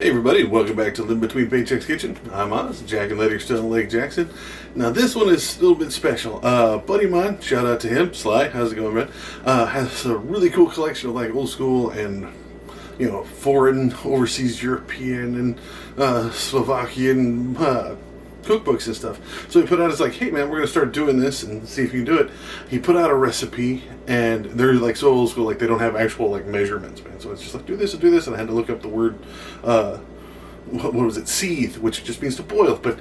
Hey everybody, welcome back to Live Between Paychecks Kitchen. I'm Oz, Jack and Letty still in Lake Jackson. Now this one is a little bit special. Buddy of mine, shout out to him, Sly, how's it going, man? Has a really cool collection of like old school and foreign, overseas European and Slovakian cookbooks and stuff. So he put out, it's like, hey man, we're gonna start doing this and see if you can do it. He put out a recipe, and they're like so old school, like they don't have actual like measurements, man. So it's just like do this and do this, and I had to look up the word what was it, seethe, which just means to boil. But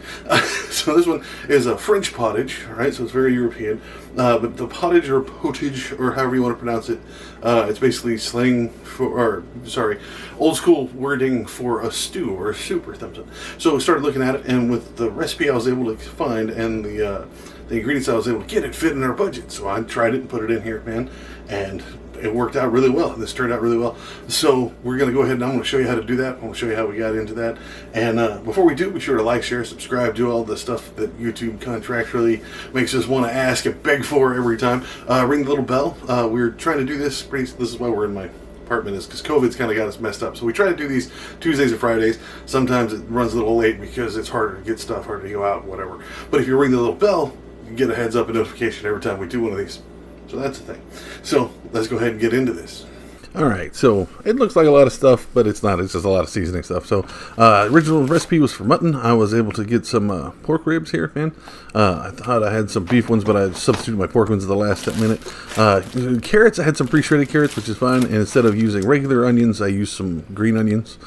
so this one is a French pottage, right? So it's very European. But the pottage or potage or however you want to pronounce it, it's basically slang for, or sorry, old school wording for a stew or a soup or something. So we started looking at it, and with the recipe I was able to find and the ingredients I was able to get, it fit in our budget. So I tried it and put it in here, man, and it worked out really well. This turned out really well. So we're going to go ahead and I'm going to show you how to do that. I'm going to show you how we got into that. And before we do, be sure to like, share, subscribe, do all the stuff that YouTube contractually makes us want to ask and beg for every time. Ring the little bell. We're trying to do this. This is why we're in my apartment, is because COVID's kind of got us messed up. So we try to do these Tuesdays and Fridays. Sometimes it runs a little late because it's harder to get stuff, harder to go out, whatever. But if you ring the little bell, you get a heads up and notification every time we do one of these. So that's the thing. So let's go ahead and get into this. All right, so it looks like a lot of stuff, but it's not. It's just a lot of seasoning stuff. So original recipe was for mutton. I was able to get some pork ribs here, man. I thought I had some beef ones, but I substituted my pork ones at the last minute. Carrots, I had some pre-shredded carrots, which is fine. And instead of using regular onions, I used some green onions.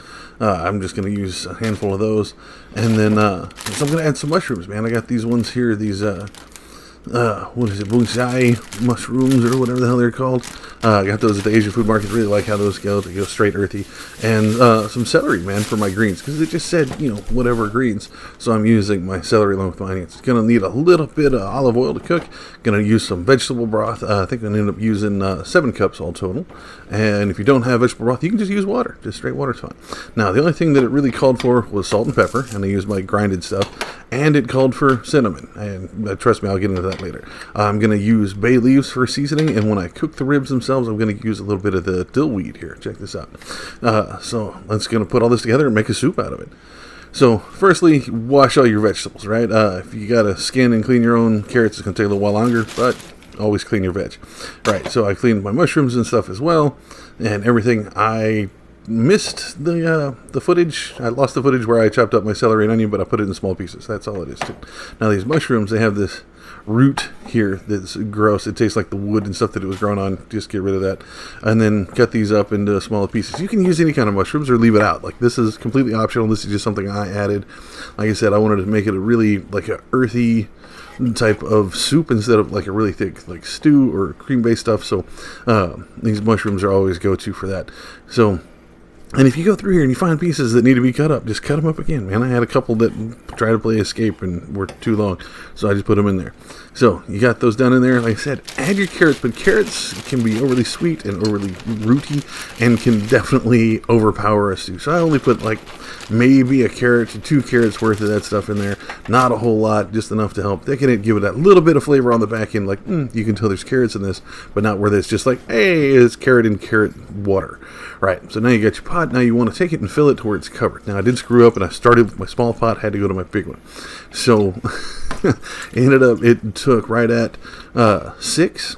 I'm just going to use a handful of those. And then so I'm going to add some mushrooms, man. I got these ones here, these what is it, bonsai mushrooms or whatever the hell they're called. I got those at the Asian food market. Really like how those go. They go straight earthy. And some celery, man, for my greens, because it just said, whatever greens. So I'm using my celery along with my onions. It's going to need a little bit of olive oil to cook. Going to use some vegetable broth. I think I'm going to end up using 7 cups all total. And if you don't have vegetable broth, you can just use water. Just straight water is fine. Now, the only thing that it really called for was salt and pepper, and I used my grinded stuff. And it called for cinnamon. And trust me, I'll get into that later. I'm going to use bay leaves for seasoning, and when I cook the ribs themselves, I'm going to use a little bit of the dill weed here. Check this out. So let's going to put all this together and make a soup out of it. So firstly, wash all your vegetables, right? If you got to skin and clean your own carrots, it's going to take a little while longer, but always clean your veg. Right, so I cleaned my mushrooms and stuff as well, and everything. I missed the footage. I lost the footage where I chopped up my celery and onion, but I put it in small pieces. That's all it is too. Now these mushrooms, they have this root here that's gross. It tastes like the wood and stuff that it was grown on. Just get rid of that, and then cut these up into smaller pieces. You can use any kind of mushrooms or leave it out. Like, this is completely optional. This is just something I added. Like I said, I wanted to make it a really like a earthy type of soup instead of like a really thick like stew or cream based stuff. So these mushrooms are always go-to for that. So, and if you go through here and you find pieces that need to be cut up, just cut them up again, man. I had a couple that tried to play escape and were too long, so I just put them in there. So you got those down in there. Like I said, add your carrots, but carrots can be overly sweet and overly rooty and can definitely overpower a stew. So I only put like maybe a carrot to 2 carrots worth of that stuff in there. Not a whole lot, just enough to help. They can give it that little bit of flavor on the back end, like you can tell there's carrots in this, but not where it's just like, hey, it's carrot and carrot water. Right, so now you got your pot. Now you want to take it and fill it to where it's covered. Now I did screw up and I started with my small pot, had to go to my big one. So it took right at 6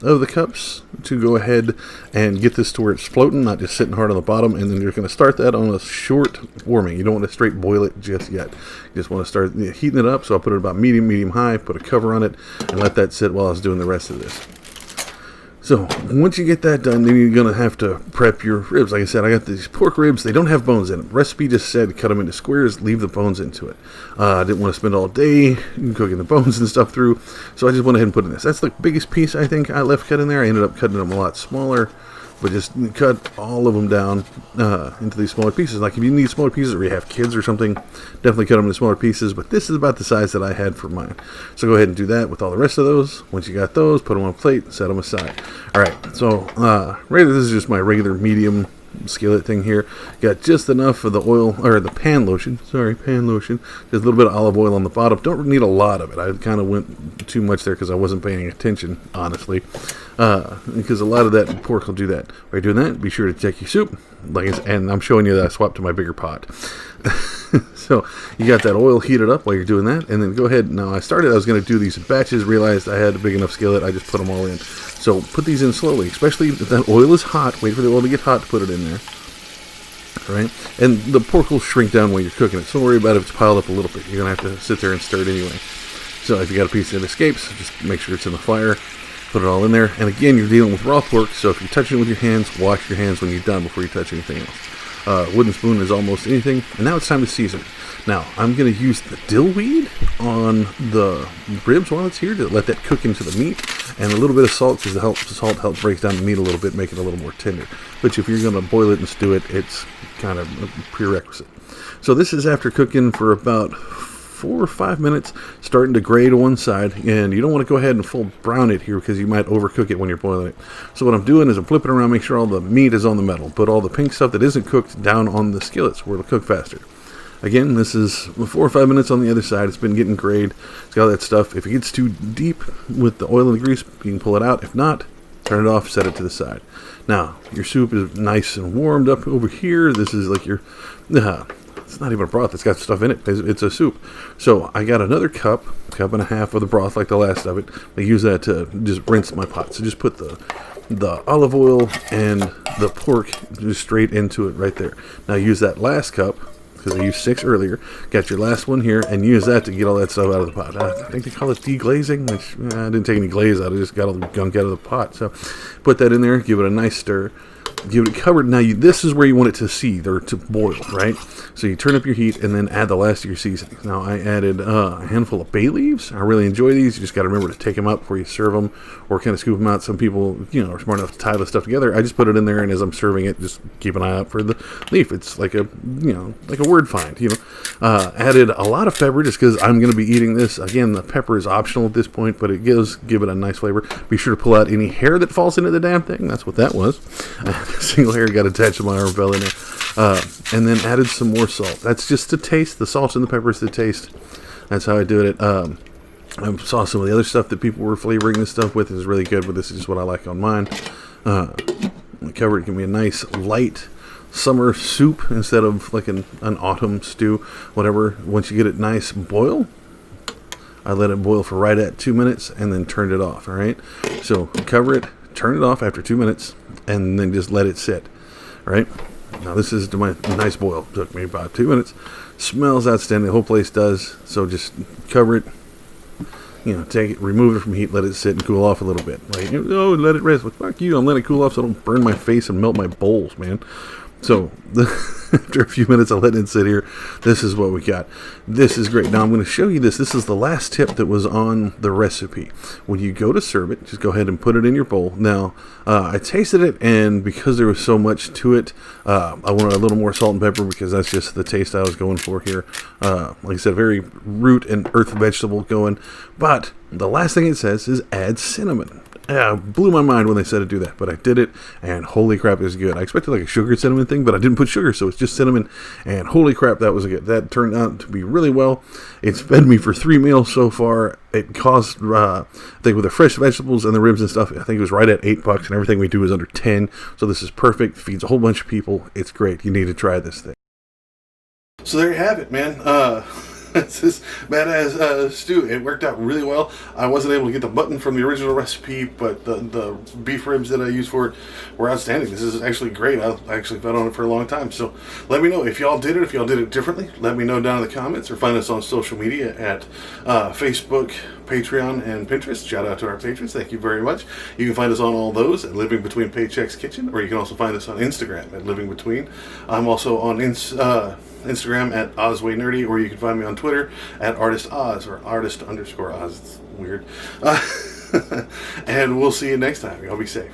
of the cups to go ahead and get this to where it's floating, not just sitting hard on the bottom. And then you're going to start that on a short warming. You don't want to straight boil it just yet. You just want to start heating it up. So I'll put it about medium high, put a cover on it, and let that sit while I was doing the rest of this. So once you get that done, then you're going to have to prep your ribs. Like I said, I got these pork ribs. They don't have bones in them. Recipe just said cut them into squares, leave the bones into it. I didn't want to spend all day cooking the bones and stuff through, so I just went ahead and put in this. That's the biggest piece I think I left cut in there. I ended up cutting them a lot smaller, but just cut all of them down into these smaller pieces. Like if you need smaller pieces or you have kids or something, definitely cut them into smaller pieces. But this is about the size that I had for mine. So go ahead and do that with all the rest of those. Once you got those, put them on a plate, set them aside. All right, so this is just my regular medium skillet thing here. Got just enough of the oil, or the pan lotion. Sorry, pan lotion. Just a little bit of olive oil on the bottom. Don't need a lot of it. I kind of went too much there because I wasn't paying attention, honestly. Because a lot of that pork will do that. While you're doing that, be sure to check your soup. And I'm showing you that I swapped to my bigger pot. So you got that oil heated up while you're doing that, and then go ahead. Now I was going to do these batches, realized I had a big enough skillet, I just put them all in. So put these in slowly, especially if that oil is hot. Wait for the oil to get hot to put it in there. All right, and the pork will shrink down while you're cooking it, so don't worry about if it's piled up a little bit. You're going to have to sit there and stir it anyway. So if you got a piece that escapes, just make sure it's in the fire. Put it all in there, and again, you're dealing with raw pork, so if you're touching it with your hands, wash your hands when you're done before you touch anything else. Wooden spoon is almost anything, and now it's time to season. Now, I'm going to use the dill weed on the ribs while it's here to let that cook into the meat, and a little bit of salt, because the salt helps break down the meat a little bit, make it a little more tender. But if you're going to boil it and stew it, it's kind of a prerequisite. So this is after cooking for about 4 or 5 minutes, starting to gray to one side, and you don't want to go ahead and full brown it here because you might overcook it when you're boiling it. So what I'm doing is I'm flipping around, make sure all the meat is on the metal, put all the pink stuff that isn't cooked down on the skillets where it'll cook faster. Again, this is 4 or 5 minutes on the other side. It's been getting grayed. It's got all that stuff. If it gets too deep with the oil and the grease, you can pull it out. If not, turn it off, set it to the side. Now, your soup is nice and warmed up over here. This is like your... it's not even a broth. It's got stuff in it. It's a soup. So I got another cup and a half of the broth like the last of it. I use that to just rinse my pot. So just put the olive oil and the pork just straight into it right there. Now use that last cup, because I used 6 earlier. Got your last one here, and use that to get all that stuff out of the pot. I think they call it deglazing, which I didn't take any glaze out. I just got all the gunk out of the pot. So put that in there, give it a nice stir. Give it covered. Now this is where you want it to seethe or to boil, right? So you turn up your heat and then add the last of your seasonings. Now I added a handful of bay leaves. I really enjoy these. You just got to remember to take them out before you serve them, or kind of scoop them out. Some people, are smart enough to tie the stuff together. I just put it in there, and as I'm serving it, just keep an eye out for the leaf. It's like a word find. Added a lot of pepper just because I'm going to be eating this. Again, the pepper is optional at this point, but it give it a nice flavor. Be sure to pull out any hair that falls into the damn thing. That's what that was. Single hair got attached to my arm, fell in there. And then added some more salt. That's just to taste. The salt and the pepper is to taste. That's how I do it. I saw some of the other stuff that people were flavoring this stuff with. It was really good, but this is just what I like on mine. Cover it. Give me a nice light summer soup instead of like an autumn stew, whatever. Once you get it nice boil, I let it boil for right at 2 minutes and then turned it off. All right. So cover it, turn it off after 2 minutes, and then just let it sit. All right. Now this is my nice boil. Took me about 2 minutes. Smells outstanding. The whole place does. So just cover it. Take it, remove it from heat, let it sit and cool off a little bit. Let it rest. Well, fuck you. I'm letting it cool off so I don't burn my face and melt my bowls, man. So after a few minutes of letting it sit here, this is what we got. This is great. Now I'm going to show you this. This is the last tip that was on the recipe. When you go to serve it, just go ahead and put it in your bowl. Now, I tasted it, and because there was so much to it, I wanted a little more salt and pepper because that's just the taste I was going for here. Like I said, very root and earth vegetable going. But the last thing it says is add cinnamon. Yeah, blew my mind when they said to do that, but I did it, and holy crap, it was good. I expected like a sugar cinnamon thing, but I didn't put sugar, so it's just cinnamon, and holy crap, that was good. That turned out to be really well. It's fed me for 3 meals so far. It cost, I think with the fresh vegetables and the ribs and stuff, I think it was right at $8, and everything we do is under 10, so this is perfect. Feeds a whole bunch of people. It's great. You need to try this thing. So there you have it, man. It's this badass stew. It worked out really well. I wasn't able to get the mutton from the original recipe, but the beef ribs that I used for it were outstanding. This is actually great. I actually fed on it for a long time. So let me know if y'all did it, if y'all did it differently. Let me know down in the comments, or find us on social media at Facebook, Patreon, and Pinterest. Shout out to our patrons. Thank you very much. You can find us on all those at Living Between Paychecks Kitchen, or you can also find us on Instagram at Living Between. I'm also on Instagram at OzWayNerdy, or you can find me on Twitter at ArtistOz, or artist_Oz. It's weird. And we'll see you next time. Y'all be safe.